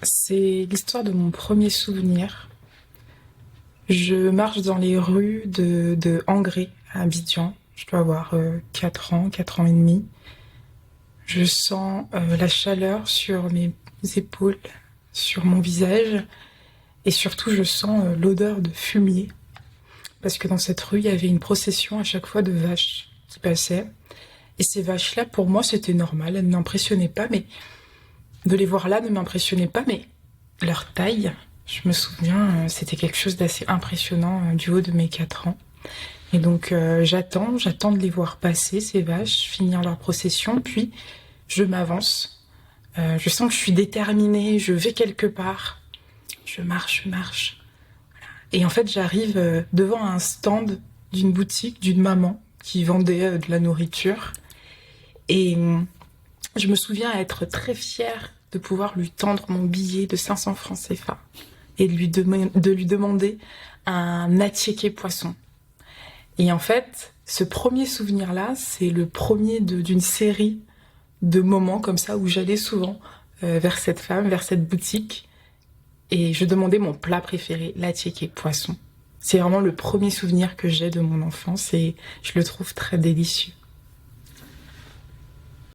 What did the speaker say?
C'est l'histoire de mon premier souvenir. Je marche dans les rues de Angré, à Abidjan. Je dois avoir 4 ans, 4 ans et demi. Je sens la chaleur sur mes épaules, sur mon visage. Et surtout, je sens l'odeur de fumier. Parce que dans cette rue, il y avait une procession à chaque fois de vaches qui passaient. Et ces vaches-là, pour moi, c'était normal. Elles ne m'impressionnaient pas, mais de les voir là ne m'impressionnait pas. Mais leur taille, je me souviens, c'était quelque chose d'assez impressionnant du haut de mes 4 ans. Et donc j'attends de les voir passer, ces vaches, finir leur procession, puis je m'avance. Je sens que je suis déterminée, je vais quelque part. Je marche, je marche. Et en fait, j'arrive devant un stand d'une boutique d'une maman qui vendait de la nourriture. Et je me souviens être très fière de pouvoir lui tendre mon billet de 500 francs CFA et de lui demander un attiéké poisson. Et en fait, ce premier souvenir-là, c'est le premier d'une série de moments comme ça où j'allais souvent vers cette femme, vers cette boutique, et je demandais mon plat préféré, l'attiéké poisson. C'est vraiment le premier souvenir que j'ai de mon enfance et je le trouve très délicieux.